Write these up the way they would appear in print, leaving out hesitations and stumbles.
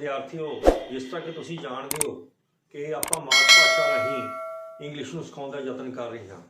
विद्यार्थियों, जिस तरह कि तुसीं जाणदे हो कि आपां मात भाषा राहीं इंग्लिश नूं सिखाउण दा यतन कर रहे हां।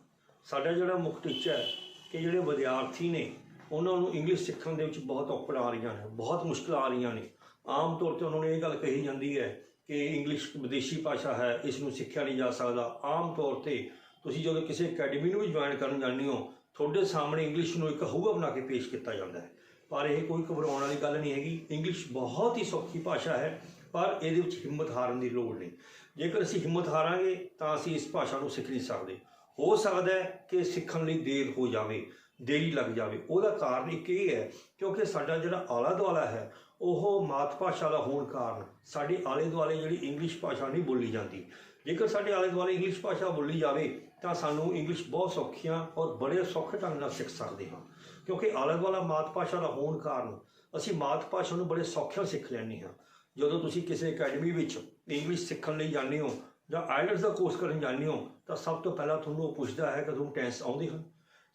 साडा जिहड़ा मुख टीचा है कि जिहड़े विद्यार्थी ने उन्हां नूं इंग्लिश सीखण दे विच बहुत औकड़ आ रहीआं ने, बहुत मुश्किल आ रहीआं ने। आम तौर पर उन्होंने ये गल कही जाती है कि इंग्लिश विदेशी भाषा है, इसनूं सिੱਖਿਆ नहीं जा सकता। आम तौर पर तुसीं जदों किसी अकैडमी नूं भी ज्वाइन करन जांदे हो, तुहाडे सामने इंग्लिश नूं एक हूआ बना के पेश किया जाता है, पर यह कोई घबराउण वाली गल नहीं हैगी। इंग्लिश बहुत ही सौखी भाषा है, पर ये हिम्मत हारन की लोड़ नहीं। जेकर असीं हिम्मत हारांगे तो असीं इस भाषा को सीख नहीं सकते। हो सकता है कि सीखण लई देर हो जाए, देरी लग जाए। उसका कारण एक ये है क्योंकि साडा जिहड़ा आला दुआला है वह मात भाषा का होने कारण साडे आले दुआले जिहड़ी इंग्लिश भाषा नहीं बोली जाती। जेकर साडे आले दुआले इंग्लिश भाषा बोली जाए तो सानू इंग्लिश बहुत सौखियां और बड़े सौखे ढंग नाल सीख सकते हैं, क्योंकि आला दुआला मात भाषा का होने कारण असीं मात भाषा नूं बड़े सौखे सीख लैंदे हां। जदों तुसीं किसी अकैडमी विच इंग्लिश सीखण लई जांदे हो जां आइलट्स का कोर्स करन जांदे हो तो सब तो पहला तुहानूं पुछदा है कि तुहानूं टेंस आउंदे हन।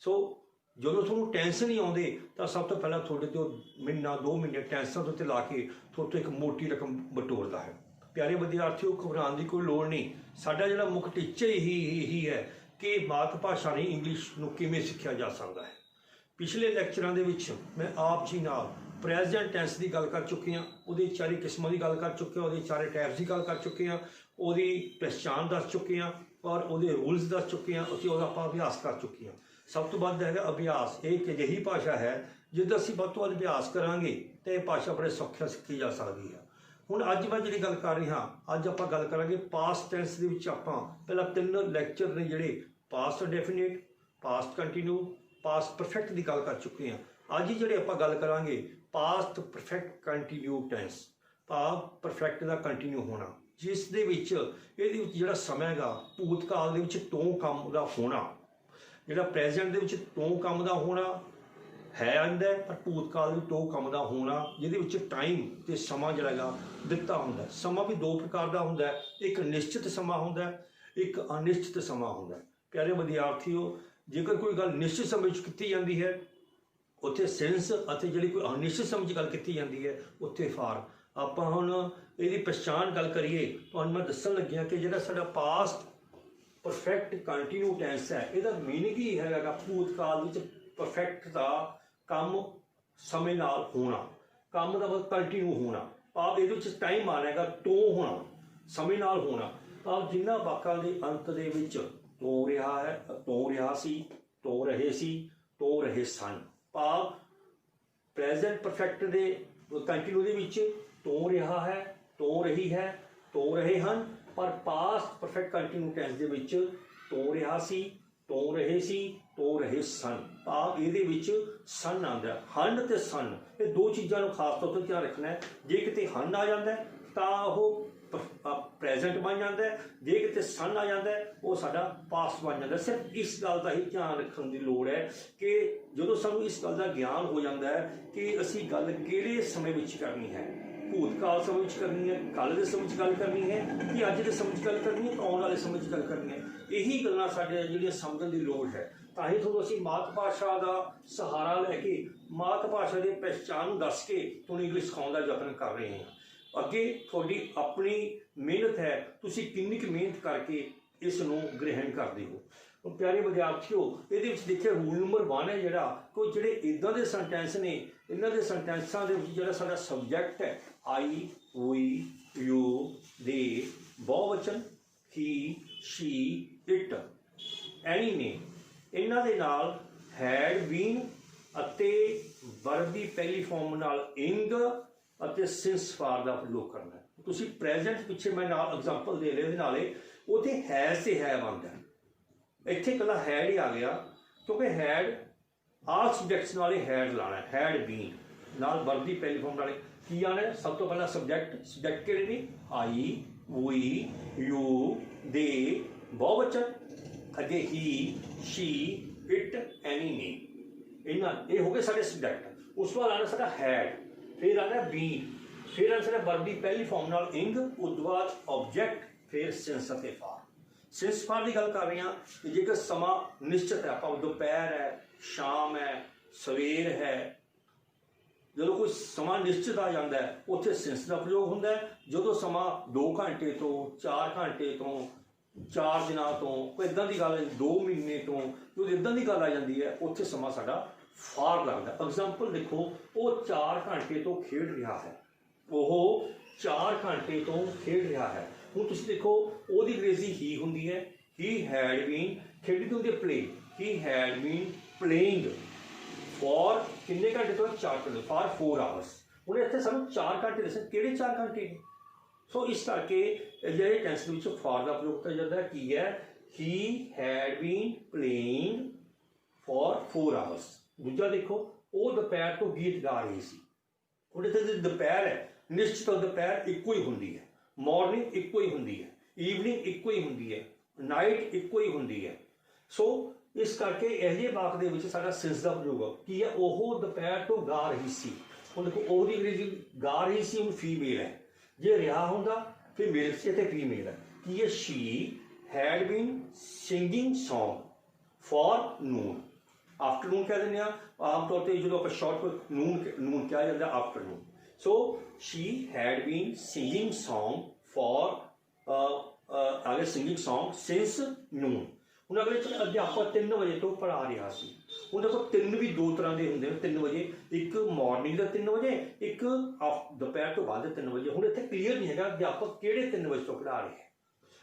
सो जो तुहानूं टेंस नहीं आउंदे तो सब तो पहला तुहाडे तो महीना 2 महीने टेंसां दे उत्ते ला के तुहाडे एक मोटी रकम बटोरदा है। प्यारे विद्यार्थियों, घबराउण की कोई लोड़ नहीं। साडा जिहड़ा मुख टीचा ही है कि मात भाषा नहीं इंग्लिश नूं किवें सिੱਖਿਆ जा सकता है। पिछले लैक्चरां दे विच मैं आप जी नाल प्रेजेंट टेंस की गल कर चुकी हाँ, वो चारे किस्मों की गल कर चुके हैं, वो चारे टाइप्स की गल कर चुके हैं, वो पहचान दस चुके हैं और वो रूल्स दस चुके हैं, उसका आप अभ्यास कर चुके हैं। सब तो वध है अभ्यास। एक अजिही भाषा है जिद्दां असीं वध तो वध अभ्यास करांगे तो यह भाषा बड़े सौखे सीखी जा सकती है। हुण अज मैं जिहड़ी गल कर रहा, अज आपां गल करांगे पास्ट टेंस दे विच। आपां पहला 3 लैक्चर ने जिहड़े past definite, past continue, past perfect की गल कर चुके हैं। अज ही जिहड़े आपां गल करांगे पास्ट परफेक्ट कंटीन्यू टेंस, भाव परफेक्ट का कंटीन्यू होना, जिस दे विच इहदे विच जिहड़ा समय हैगा भूतकाल दे विच तो काम दा होना, जिहड़ा प्रेजेंट दे विच तो काम दा होना है आंदा है, पर भूतकाल भी तो काम दा होना जिहदे विच टाइम ते समा जिहड़ा हैगा दिता हुंदा है। समा भी 2 प्रकार का हुंदा है, एक निश्चित समा हुंदा है, एक अनिश्चित समा हुंदा है। प्यारे विद्यार्थियों, जेकर कोई गल निश्चित समय विच कीती जांदी है उत्थे सेंस अते जिहड़ी कोई अनिश्चित समय की गल की जाती है उत्थे फार। आपां हुण इहदी पहचान गल करिए तो मैं दस्सण लग्गिया कि जिहड़ा साडा पास्ट परफेक्ट कंटीन्यू टेंस है, इहदा मीनिंग ही हैगा भूतकाल विच परफेक्ट का काम समय नाल होना, काम का मतलब कंटीन्यू होना, भाव इहदे विच टाइम आ रहेगा तो होना, समय नाल होना। भाव जिन्हां वाकां दे अंत दे विच तो रहा है, तो रहा सी, तो रहे सी, तो रहे सन, भाव प्रेजेंट परफेक्ट दे कंटीन्यू दे विच तो रहा है, तो रही है, तो रहे हन, पर पास्ट परफेक्ट कंटीन्यू टेंस दे विच तो रहा सी, तो रहे सी, तो रहे सन, भाव इहदे विच सन आंदा। हन ते सन ये 2 चीज़ों को खास तौर पर ध्यान रखना है। जे किते हन आ जाता है तो वह प्रेजेंट बन जाता है, जे किते सन आ जाता है वो साडा पास्ट बन जाता है। सिर्फ इस गल का ही ध्यान रखने की लोड़ है कि जो सानू इस गल का ज्ञान हो जाता है कि असी गल किहड़े समय विच करनी है, भूतकाल समय विच करनी है, कल के समय गल करनी है कि अज के समय गल करनी है, तो आने वाले समय गल करनी है। यही गल्लां साडे जिहड़ियां समझण की लोड़ है। तां ही तुहानूं असीं मात भाषा का सहारा लैके मात भाषा की पहचान दस के तुहानूं इंग्लिश सिखाउण दा यतन कर रहे हैं। अगे थोड़ी अपनी मेहनत है, तुसीं किन्नी क मेहनत करके इस नूं ग्रहण करते हो। प्यारे विद्यार्थियों, ये देखिए रूल नंबर 1 है जिहड़ा कोई जिहड़े इदां दे सेंटेंस ने, इन्हां दे सेंटेंसां दे विच जिहड़ा साडा सबजैक्ट है आई, वी, यू, दे, बहुवचन ही, शी, इट, एनी ने, इन्हां दे नाल हैड बीन अते वर्ब दी पहली फॉर्म नाल इंग ਅਤੇ सिंस फार का प्रयोग करना है। तुसीं प्रेजेंट पिछे मैं नाल एग्जाम्पल दे रहे नाले उत्थे हैज़ ते है बनता है, इत्थे कला हैड ही आ गया क्योंकि हैड आल सबजैक्ट्स नाल हैड लाना है। हैड बीन नाल वर्ब दी पहली फॉर्म नाल की आना है। सब तो पहला सबजैक्ट किहड़े ने आई, वी, यू, दे, बहुवचन, अगे ही, शी, इट, एनी ने, इन्हां ये हो गए साडे सबजैक्ट। उस बाद आना साडा हैड, फिर आना बीन, फिर आना वर्ब की पहली फॉर्म नाल इंग, उस बाद ऑब्जैक्ट, फिर सिंस अते फार। सिंस फार की गल कर रहे हैं कि जेकर समा निश्चित है, भावें दोपहर है, शाम है, सवेर है, ਜਦੋਂ ਕੋਈ ਸਮਾਂ ਨਿਸ਼ਚਿਤ ਆ ਜਾਂਦਾ ਹੈ ਉੱਥੇ ਸਿੰਸ ਦਾ ਪ੍ਰਯੋਗ ਹੁੰਦਾ ਹੈ। ਜਦੋਂ ਸਮਾਂ 2 ਘੰਟੇ ਤੋਂ 4 ਘੰਟੇ ਤੋਂ 4 ਦਿਨਾਂ ਤੋਂ ਕੋਈ ਇੱਦਾਂ ਦੀ ਗੱਲ 2 ਮਹੀਨੇ ਤੋਂ ਜਦੋਂ ਇੱਦਾਂ ਦੀ ਗੱਲ ਆ ਜਾਂਦੀ ਹੈ ਉੱਥੇ ਸਮਾਂ ਸਾਡਾ ਫਾਰ ਲੱਗਦਾ। ਐਗਜ਼ਾਮਪਲ ਦੇਖੋ, ਉਹ 4 ਘੰਟੇ ਤੋਂ ਖੇਡ ਰਿਹਾ ਹੈ, ਉਹ 4 ਘੰਟੇ ਤੋਂ ਖੇਡ ਰਿਹਾ ਹੈ। ਹੁਣ ਤੁਸੀਂ ਦੇਖੋ ਉਹਦੀ ਅੰਗਰੇਜ਼ੀ ਹੀ ਹੁੰਦੀ ਹੈ, ਹੀ ਹੈਡ ਬੀਨ, ਖੇਡੀ ਤੋਂ ਹੁੰਦੀ play, he had bean playing for ਕਿੰਨੇ ਘੰਟੇ ਤੋਂ 4 ਘੰਟੇ, ਫॉर 4 ਆਵਰਸ। ਹੁਣ ਇੱਥੇ ਸਾਨੂੰ 4 ਘੰਟੇ ਦੱਸਣ, ਕਿਹੜੇ 4 ਘੰਟੇ ਨੇ? ਸੋ ਇਸ ਕਰਕੇ ਜਿਹੜੇ ਟੈਂਸ ਦੇ ਵਿੱਚ ਫॉर ਦਾ ਪ੍ਰਯੋਗ ਕੀਤਾ ਜਾਂਦਾ ਕੀ ਹੈ, he had bean playing for 4 hours. ਦੂਜਾ ਦੇਖੋ, ਉਹ ਦੁਪਹਿਰ ਤੋਂ ਗੀਤ ਗਾ ਰਹੀ ਸੀ। ਹੁਣ ਇੱਥੇ ਦੁਪਹਿਰ ਹੈ, ਨਿਸ਼ਚਿਤ ਦੁਪਹਿਰ ਇੱਕੋ ਹੀ ਹੁੰਦੀ ਹੈ, ਮਾਰਨਿੰਗ ਇੱਕੋ ਹੀ ਹੁੰਦੀ ਹੈ, ਈਵਨਿੰਗ ਇੱਕੋ ਹੀ ਹੁੰਦੀ ਹੈ, ਨਾਈਟ ਇੱਕੋ ਹੀ ਹੁੰਦੀ ਹੈ। ਸੋ ਇਸ ਕਰਕੇ ਇਹ ਜਿਹੇ ਵਾਕ ਦੇ ਵਿੱਚ ਸਾਡਾ ਸਿੰਸ ਦਾ ਪ੍ਰਯੋਗ ਕੀ ਹੈ, ਉਹ ਦੁਪਹਿਰ ਤੋਂ ਗਾ ਰਹੀ ਸੀ। ਹੁਣ ਦੇਖੋ ਉਹਦੀ ਅੰਗਰੇਜ਼ੀ ਗਾ ਰਹੀ ਸੀ, ਹੁਣ ਫੀਮੇਲ ਹੈ, ਜੇ ਰਿਹਾ ਹੁੰਦਾ ਫਿਰ ਮੇਲ ਸੀ ਅਤੇ ਫੀਮੇਲ ਹੈ। ਕੀ ਹੈ, she had been singing song forenoon. Afternoon ਕਹਿ ਦਿੰਦੇ ਹਾਂ ਆਮ ਤੌਰ 'ਤੇ, ਜਦੋਂ ਆਪਾਂ ਸ਼ਾਰਟ ਨੂਨ ਕਿਹਾ ਜਾਂਦਾ afternoon. So Shri had been singing song for ਅਗਰ ਸਿੰਗਿੰਗ ਸੌਂਗ ਸਿੰਸ ਨੂਨ। ਹੁਣ ਅਗਲੇ ਅਧਿਆਪਕ 3 ਵਜੇ ਤੋਂ ਪੜ੍ਹਾ ਰਿਹਾ ਸੀ। ਹੁਣ ਦੇਖੋ 3 ਵੀ 2 ਤਰ੍ਹਾਂ ਦੇ ਹੁੰਦੇ ਨੇ, 3 ਵਜੇ, ਇੱਕ ਮਾਰਨਿੰਗ ਦਾ 3 ਵਜੇ, ਇੱਕ ਦੁਪਹਿਰ ਤੋਂ ਬਾਅਦ 3 ਵਜੇ। ਹੁਣ ਇੱਥੇ ਕਲੀਅਰ ਨਹੀਂ ਹੈਗਾ ਅਧਿਆਪਕ ਕਿਹੜੇ 3 ਵਜੇ ਤੋਂ ਪੜ੍ਹਾ ਰਿਹਾ ਹੈ।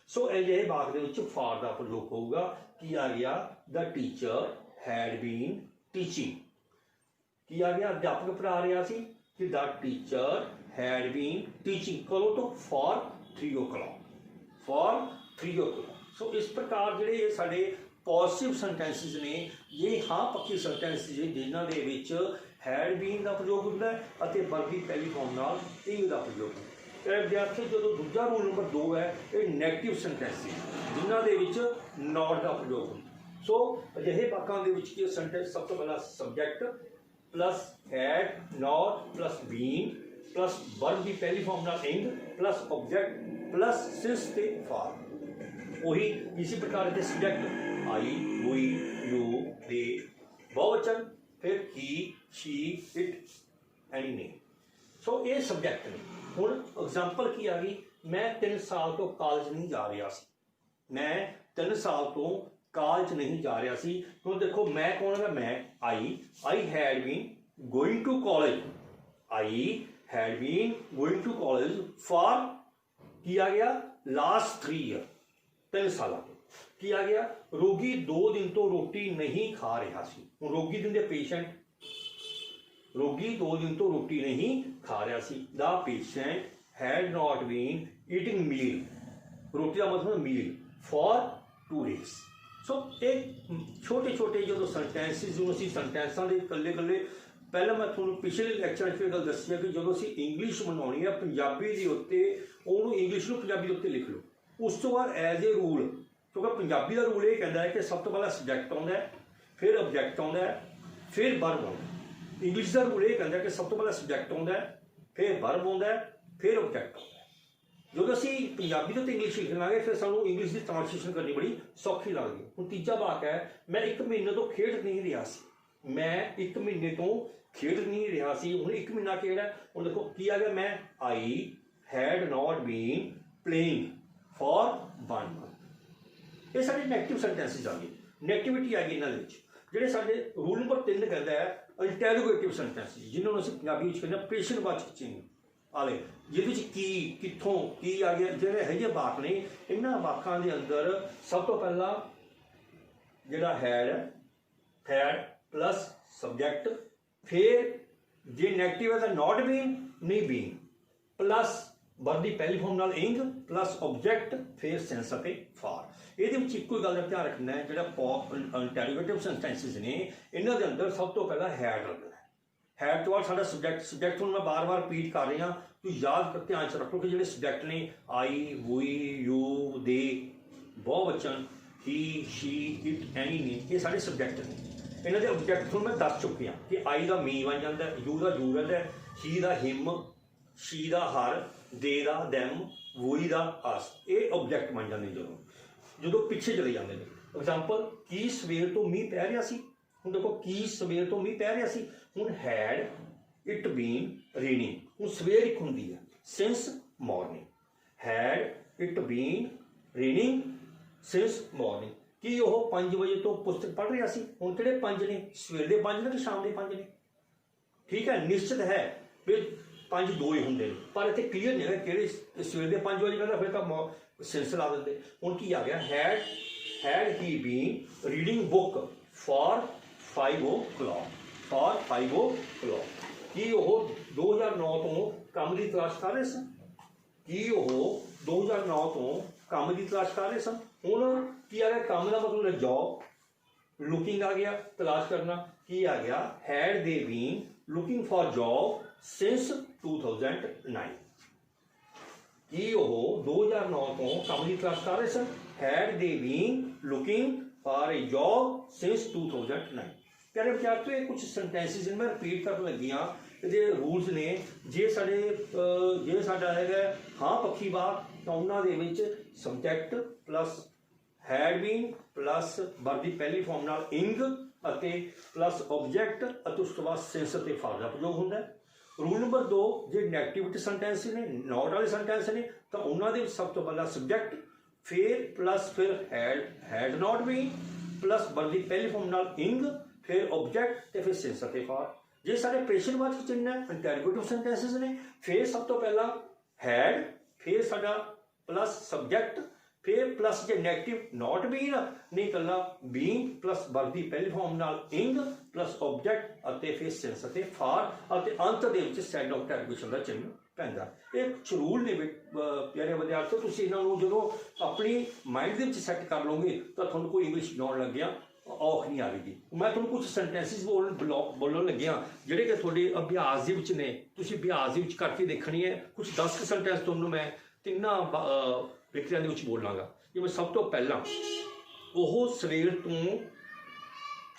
ਸੋ ਇਹ ਜਿਹੇ ਵਾਕ ਦੇ ਵਿੱਚ ਫॉर ਦਾ ਪ੍ਰਯੋਗ ਹੋਊਗਾ। ਕੀ ਆ ਗਿਆ, ਦ ਟੀਚਰ ਹੈਡ ਬੀਨ ਟੀਚਿੰਗ। ਕੀ ਆ ਗਿਆ, ਅਧਿਆਪਕ ਪੜ੍ਹਾ ਰਿਹਾ ਸੀ ਕਿ ਦ ਟੀਚਰ ਹੈਡ ਬੀਨ ਟੀਚਿੰਗ। ਕਦੋਂ ਤੋਂ, ਫॉर 3 o'clock, ਫॉर 3 o'clock। ਸੋ ਇਸ ਪ੍ਰਕਾਰ ਜਿਹੜੇ ਇਹ ਸਾਡੇ ਪੋਜ਼ਿਟਿਵ ਸੈਂਟੈਂਸਿਸ ਨੇ, ਇਹ ਹਾਂ ਪੱਕੀ ਸੈਂਟੈਂਸਿਸ ਜਿਨ੍ਹਾਂ ਦੇ ਵਿੱਚ ਹੈਡ ਬੀਨ ਦਾ ਪ੍ਰਯੋਗ ਹੁੰਦਾ ਹੈ ਅਤੇ ਵਰਬ ਦੀ ਪਹਿਲੀ ਫਾਰਮ ਨਾਲ ਇੰਗ ਦਾ ਪ੍ਰਯੋਗ ਹੁੰਦਾ ਹੈ। ਵਿਦਿਆਰਥੀ, ਜਦੋਂ ਦੂਜਾ ਰੂਲ ਨੰਬਰ 2 ਹੈ, ਇਹ ਨੈਗੇਟਿਵ ਸੈਂਟੈਂਸਿਸ ਜਿਨ੍ਹਾਂ ਦੇ ਵਿੱਚ ਨਾਟ ਦਾ ਪ੍ਰਯੋਗ ਹੁੰਦਾ। ਸੋ ਅਜਿਹੇ ਵਾਕਾਂ ਦੇ ਵਿੱਚ ਕੀ ਸੈਂਟੈਂਸ, ਸਭ ਤੋਂ ਪਹਿਲਾਂ ਸਬਜੈਕਟ ਪਲੱਸ ਹੈਡ, ਨਾਟ ਪਲੱਸ ਬੀਨ ਪਲੱਸ ਵਰਬ ਦੀ ਪਹਿਲੀ ਫਾਰਮ ਨਾਲ ਇੰਗ ਪਲੱਸ ਆਬਜੈਕਟ ਪਲੱਸ ਸਿੰਸ ਤੇ ਫਾਰ। वही इसी प्रकार के सब्जेक्ट आई, हुई, यू, दे, बहुवचन, फिर ही, शी, इट, एनी ने। सो ये सब्जेक्ट ने। हुण एग्जाम्पल की आ गई, मैं 3 साल तो कॉलेज नहीं जा रहा सी, मैं 3 साल तो कॉलेज नहीं जा रहा सी। हुण देखो मैं कौन है, मैं I had been going to college, I had been going to college for की आ गया लास्ट 3 ईयर, 3 ਸਾਲਾਂ ਤੋਂ। ਕੀ ਆ ਗਿਆ, ਰੋਗੀ 2 ਦਿਨ ਤੋਂ ਰੋਟੀ ਨਹੀਂ ਖਾ ਰਿਹਾ ਸੀ। ਹੁਣ ਰੋਗੀ ਦਿੰਦੇ ਪੇਸ਼ੈਂਟ, ਰੋਗੀ 2 ਦਿਨ ਤੋਂ ਰੋਟੀ ਨਹੀਂ ਖਾ ਰਿਹਾ ਸੀ। ਦਾ patient head not bean eating ਮੀਲ, ਰੋਟੀ ਦਾ ਮਤਲਬ ਮੀਲ, ਫॉर 2 days। ਸੋ ਇਹ ਛੋਟੇ ਛੋਟੇ ਜਦੋਂ ਸੈਂਟੈਂਸਿਸ ਨੂੰ ਅਸੀਂ ਸੈਂਟੈਂਸਾਂ ਦੇ ਇਕੱਲੇ ਇਕੱਲੇ, ਪਹਿਲਾਂ ਮੈਂ ਤੁਹਾਨੂੰ ਪਿਛਲੇ ਲੈਕਚਰ 'ਚ ਇਹ ਗੱਲ ਦੱਸੀ ਹੈ ਕਿ ਜਦੋਂ ਅਸੀਂ ਇੰਗਲਿਸ਼ ਬਣਾਉਣੀ ਹੈ ਪੰਜਾਬੀ ਦੇ ਉੱਤੇ, ਉਹਨੂੰ ਇੰਗਲਿਸ਼ ਨੂੰ ਪੰਜਾਬੀ ਦੇ ਉੱਤੇ ਲਿਖ ਲਓ। ਉਸ ਤੋਂ ਬਾਅਦ ਐਜ਼ ਏ ਰੂਲ, ਕਿਉਂਕਿ ਪੰਜਾਬੀ ਦਾ ਰੂਲ ਇਹ ਕਹਿੰਦਾ ਹੈ ਕਿ ਸਭ ਤੋਂ ਪਹਿਲਾਂ ਸਬਜੈਕਟ ਆਉਂਦਾ ਹੈ, ਫਿਰ ਆਬਜੈਕਟ ਆਉਂਦਾ ਹੈ, ਫਿਰ ਵਰਬ ਆਉਂਦਾ। ਇੰਗਲਿਸ਼ ਦਾ ਰੂਲ ਇਹ ਕਹਿੰਦਾ ਕਿ ਸਭ ਤੋਂ ਪਹਿਲਾਂ ਸਬਜੈਕਟ ਆਉਂਦਾ ਹੈ, ਫਿਰ ਵਰਬ ਆਉਂਦਾ ਹੈ, ਫਿਰ ਆਬਜੈਕਟ ਆਉਂਦਾ ਹੈ। ਜਦੋਂ ਅਸੀਂ ਪੰਜਾਬੀ ਤੋਂ ਇੰਗਲਿਸ਼ ਲਿਖ ਲਾਂਗੇ ਫਿਰ ਸਾਨੂੰ ਇੰਗਲਿਸ਼ ਦੀ ਟ੍ਰਾਂਸਲੇਸ਼ਨ ਕਰਨੀ ਬੜੀ ਸੌਖੀ ਲੱਗਦੀ। ਹੁਣ ਤੀਜਾ ਵਾਕ ਹੈ, ਮੈਂ 1 ਮਹੀਨੇ ਤੋਂ ਖੇਡ ਨਹੀਂ ਰਿਹਾ ਸੀ, ਮੈਂ 1 ਮਹੀਨੇ ਤੋਂ ਖੇਡ ਨਹੀਂ ਰਿਹਾ ਸੀ। ਹੁਣ 1 ਮਹੀਨਾ ਕਿਹੜਾ, ਹੁਣ ਦੇਖੋ ਕੀ ਆ ਗਿਆ, ਮੈਂ I had not been playing for 1 month। ये सारे नैगेटिव सेंटेंसिस आ गए, नैगेटिविटी आ गई इन्होंने विच। जिहड़े साडे रूल नंबर 3 कहता है इंटैरोगेटिव सेंटेंसिस, जिन्होंने असीं पंजाबी विच कहते प्रश्नवाचक चिन्ह आले, जिहदे विच की, कित्थों, की आ गया। जिहड़े है जे वाक ने, इन्हां वाकां दे अंदर सब तो पहला जिहड़ा हैड प्लस सब्जैक्ट, फिर जे नैगेटिव है तो नॉट बीन, नहीं बीन, प्लस ਵਰਬ ਦੀ ਪਹਿਲੀ ਫਾਰਮ ਨਾਲ ਇੰਗ ਪਲਸ ਆਬਜੈਕਟ, ਫਿਰ ਸੈਂਸ ਅਤੇ ਫਾਰ। ਇਹਦੇ ਵਿੱਚ ਇੱਕੋ ਹੀ ਗੱਲ ਦਾ ਧਿਆਨ ਰੱਖਣਾ ਹੈ, ਜਿਹੜਾ ਇੰਟੈਰੋਗੇਟਿਵ ਸੈਂਟੈਂਸਿਸ ਨੇ ਇਹਨਾਂ ਦੇ ਅੰਦਰ ਸਭ ਤੋਂ ਪਹਿਲਾਂ ਹੈਡ ਲੱਗਣਾ ਹੈ। ਹੈਡ ਤੋਂ ਬਾਅਦ ਸਾਡਾ ਸਬਜੈਕਟ ਨੂੰ ਮੈਂ ਬਾਰ-ਬਾਰ ਰਿਪੀਟ ਕਰ ਰਿਹਾ, ਤੁਸੀਂ ਯਾਦ ਧਿਆਨ 'ਚ ਰੱਖੋ ਕਿ ਜਿਹੜੇ ਸਬਜੈਕਟ ਨੇ ਆਈ, ਹੁਈ, ਯੂ, ਦੇ, ਬਹੁਵਚਨ, ਹੀ, ਸ਼ੀ, ਇਟ, ਐਨੀ ਨੇ, ਇਹ ਸਾਡੇ ਸਬਜੈਕਟ ਨੇ। ਇਹਨਾਂ ਦੇ ਆਬਜੈਕਟ ਨੂੰ ਮੈਂ ਦੱਸ ਚੁੱਕਿਆ ਕਿ ਆਈ ਦਾ ਮੀ ਬਣ ਜਾਂਦਾ, ਯੂ ਦਾ ਯੂ ਰਹਿੰਦਾ, ਹੀ ਦਾ ਹਿਮ, ਸ਼ੀ ਦਾ ਹਰ, ਦੇ ਦਾ ਦੈਮ, ਵੂਈ ਦਾ ਅਸ। ਇਹ ਆਬਜੈਕਟ ਬਣ ਜਾਂਦੇ ਜਦੋਂ ਪਿੱਛੇ ਚਲੇ ਜਾਂਦੇ ਨੇ। ਐਗਜ਼ਾਮਪਲ, ਕੀ ਸਵੇਰ ਤੋਂ ਮੀਂਹ ਪੈ ਰਿਹਾ ਸੀ। ਹੁਣ ਦੇਖੋ ਕੀ ਸਵੇਰ ਤੋਂ ਮੀਂਹ ਪੈ ਰਿਹਾ ਸੀ। ਹੁਣ ਹੈਡ इट बीन रेनिंग। हुण सवेर एक हुंदी है, since morning. Had it been raining since morning. कि वो 5 बजे तो पुस्तक पढ़ रहा सी। हुण किहड़े 5 ने? सवेर दे 5 ने कि शाम दे 5 ने? ठीक है, निश्चित है भी 5 2 ही होंगे, पर इतने क्लीयर नहीं है कि सवेर के 5 बजे कहता, फिर तो सेंस ला देंगे। हुण की आ गया, had he been reading book for 5 o'clock, for 5 o'clock। कि वह 2009 तो काम की तलाश कर रहे सन? कि वह 2009 तो काम की तलाश कर रहे सन? हुण की आ गया, काम का मतलब जॉब, लुकिंग आ गया, तलाश करना। की आ गया, had they been looking for job since 2009। कि वह 2009 तो काम की तलाश कर रहे सन? Had they been looking for a job since 2009। प्यारे विद्यार्थियों, ये कुछ सेंटेंसिस मैं रिपीट कर लगी हाँ। ये रूल्स ने, जे साडा है हाँ पक्षी वाक, तो उन्होंने subject plus had been plus verb की पहली फॉर्म नाल इंग ਅਤੇ प्लस ऑब्जैक्ट ਅਤੇ उस तो बाद सेंस ਅਤੇ फॉर का प्रयोग होंगे। रूल नंबर 2, जे नैगेटिविटी सेंटेंस ने, नॉट वाले सेंटेंस ने, तो उन्होंने सब तो पहला सबजैक्ट, फिर had not been plus verb की पहली फॉर्म नाल इंग, फिर ऑब्जैक्ट ते फिर सेंस ਅਤੇ फॉर। जे सारे प्रश्नवाचक चिन्ह है, इंटैरोगेटिव सेंटेंसिस ने, फिर सब तो पहला हैड, फिर साडा प्लस सबजैक्ट, फिर प्लस जे नैगेटिव नॉट बीन नहीं कला बीन प्लस वर्ब की पहली फॉर्म नाल इंग प्लस ऑब्जैक्ट ਅਤੇ फिर सेंस ਅਤੇ फॉर ਅਤੇ अंत ਦੇ ਵਿੱਚ ਸੈਡ ਆਫ ਇੰਟੈਰੋਗੇਸ਼ਨ ਦਾ ਚਿੰਨ੍ਹ ਪੈਂਦਾ। ਇਹ ਸ਼ਡਿਊਲ ਨੇ ਪਿਆਰੇ ਵਿਦਿਆਰਥੀਓ, ਤੁਸੀਂ ਇਹਨਾਂ ਨੂੰ ਜਦੋਂ ਆਪਣੀ ਮਾਈਂਡ ਦੇ ਵਿੱਚ ਸੈੱਟ ਕਰ ਲਓਗੇ ਤਾਂ ਤੁਹਾਨੂੰ ਕੋਈ ਇੰਗਲਿਸ਼ ਬਣਾਉਣ ਲੱਗਿਆ ਔਖ ਨਹੀਂ ਆਵੇਗੀ। ਮੈਂ ਤੁਹਾਨੂੰ ਕੁਝ ਸੈਂਟੈਂਸਿਸ ਬੋਲਣ ਲੱਗਿਆ ਜਿਹੜੇ ਕਿ ਤੁਹਾਡੇ ਅਭਿਆਸ ਦੇ ਵਿੱਚ ਨੇ, ਤੁਸੀਂ ਅਭਿਆਸ ਦੇ ਵਿੱਚ ਕਰਕੇ ਦੇਖਣੀ ਹੈ। ਕੁਝ 10 ਸੈਂਟੈਂਸ ਤੁਹਾਨੂੰ ਮੈਂ ਤਿੰਨਾਂ ਵਿਕਰਿਆਂ ਦੇ ਵਿੱਚ ਬੋਲਾਂਗਾ। ਜਿਵੇਂ ਸਭ ਤੋਂ ਪਹਿਲਾਂ, ਉਹ ਸਵੇਰ ਤੋਂ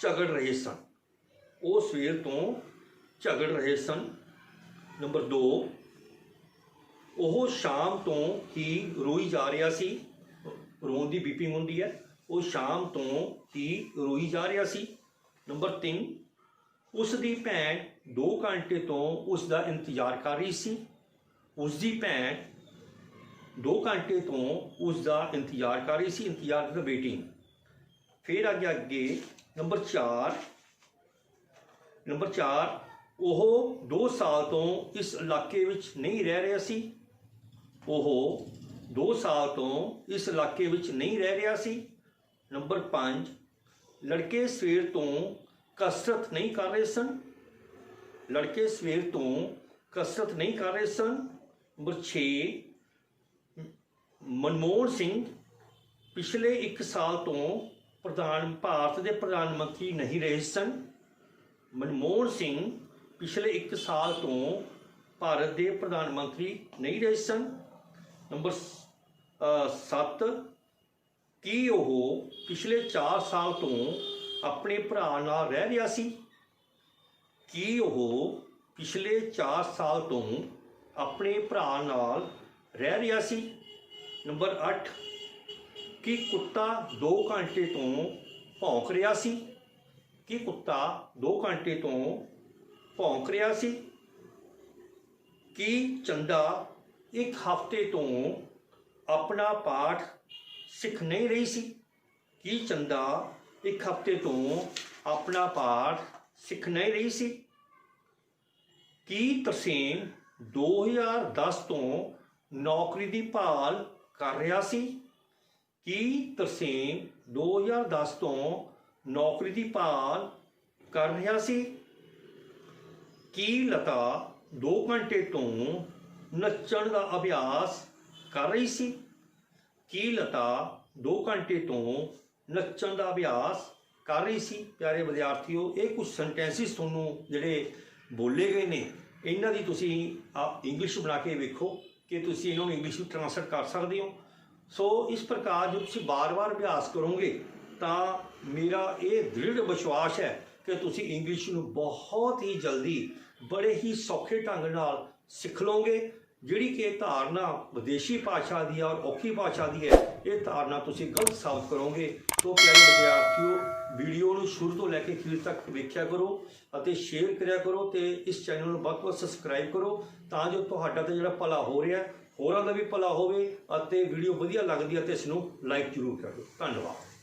ਝਗੜ ਰਹੇ ਸਨ। ਉਹ ਸਵੇਰ ਤੋਂ ਝਗੜ ਰਹੇ ਸਨ। ਨੰਬਰ 2, ਉਹ ਸ਼ਾਮ ਤੋਂ ਹੀ ਰੋਈ ਜਾ ਰਿਹਾ ਸੀ। ਰੋਣ ਦੀ ਬੀਪਿੰਗ ਹੁੰਦੀ ਹੈ। ਉਹ ਸ਼ਾਮ ਤੋਂ ਹੀ ਰੋਈ ਜਾ ਰਿਹਾ ਸੀ। ਨੰਬਰ 3, ਉਸ ਦੀ ਭੈਣ 2 ਘੰਟੇ ਤੋਂ ਉਸ ਦਾ ਇੰਤਜ਼ਾਰ ਕਰ ਰਹੀ ਸੀ। ਉਸ ਦੀ ਭੈਣ 2 घंटे तो उसका इंतजार कर रही सी। इंतजार मतलब वेटिंग। फिर आ गया अगे नंबर 4, वो 2 साल तो इस इलाके विच नहीं रह रहा सी। वो 2 साल तो इस इलाके विच नहीं रह रहा सी। नंबर 5, लड़के सवेर तो कसरत नहीं कर रहे सन। लड़के सवेर तो कसरत नहीं कर रहे सन। नंबर 6, मनमोहन सिंह पिछले 1 साल तो भारत के प्रधानमंत्री नहीं रहे सन। मनमोहन सिंह पिछले 1 साल तो भारत के प्रधानमंत्री नहीं रहे सन। नंबर 7, कि वह पिछले 4 साल तो अपने भरा नाल रह रहा सी। कि वह पिछले 4 साल तो अपने भरा नाल रह रहा सी। नंबर 8, कि कुत्ता 2 घंटे तो भौंक रहा सी। कि कुत्ता 2 घंटे तो भौंक रहा सी। कि चंदा 1 हफ्ते तो अपना पाठ सीख नहीं रही सी। कि चंदा 1 हफ्ते तो अपना पाठ सीख नहीं रही सी। कि तरसेम 2010 तो नौकरी की भाल कर रहा सी। कि तरसेम 2010 तो नौकरी की भाल कर रहा सी। कि लता 2 घंटे तो नच्चण का अभ्यास कर रही सी। कि लता 2 घंटे तो नच्चण का अभ्यास कर रही सी। प्यारे विद्यार्थियों, ये कुछ सेंटेंसिस तुहानूं जिहड़े बोले गए ने, इन्हां दी तुसीं इंग्लिश बना के वेखो कि तुसीं इन्हां नूं इंग्लिश में ट्रांसलेट कर सकते हो। सो इस प्रकार जो तुसीं बार बार अभ्यास करोगे तो मेरा ये दृढ़ विश्वास है कि तुसीं इंग्लिश नूं बहुत ही जल्दी बड़े ही सौखे ढंग नाल सीख लोगे। ਜਿਹੜੀ ਕਿ ਧਾਰਨਾ ਵਿਦੇਸ਼ੀ ਭਾਸ਼ਾ ਦੀ ਹੈ ਔਰ ਔਖੀ ਭਾਸ਼ਾ ਦੀ ਹੈ, ਇਹ ਧਾਰਨਾ ਤੁਸੀਂ ਗਲਤ ਸਾਬਤ ਕਰੋਗੇ। तो प्यारे विद्यार्थियों, वीडियो ਨੂੰ ਸ਼ੁਰੂ ਤੋਂ ਲੈ ਕੇ ਅਖੀਰ ਤੱਕ ਵੇਖਿਆ ਕਰੋ ਅਤੇ ਸ਼ੇਅਰ ਕਰਿਆ ਕਰੋ ਤੇ ਇਸ ਚੈਨਲ ਨੂੰ ਵੱਧ ਤੋਂ ਵੱਧ ਸਬਸਕ੍ਰਾਈਬ ਕਰੋ ਤਾਂ ਜੋ ਤੁਹਾਡਾ ਤੇ ਜਿਹੜਾ ਭਲਾ ਹੋ ਰਿਹਾ ਹੋਰਾਂ ਦਾ ਵੀ ਭਲਾ ਹੋਵੇ ਅਤੇ ਵੀਡੀਓ ਵਧੀਆ ਲੱਗਦੀ ਹੈ ਤੇ ਇਸ ਨੂੰ ਲਾਈਕ ਜ਼ਰੂਰ ਕਰੋ। ਧੰਨਵਾਦ।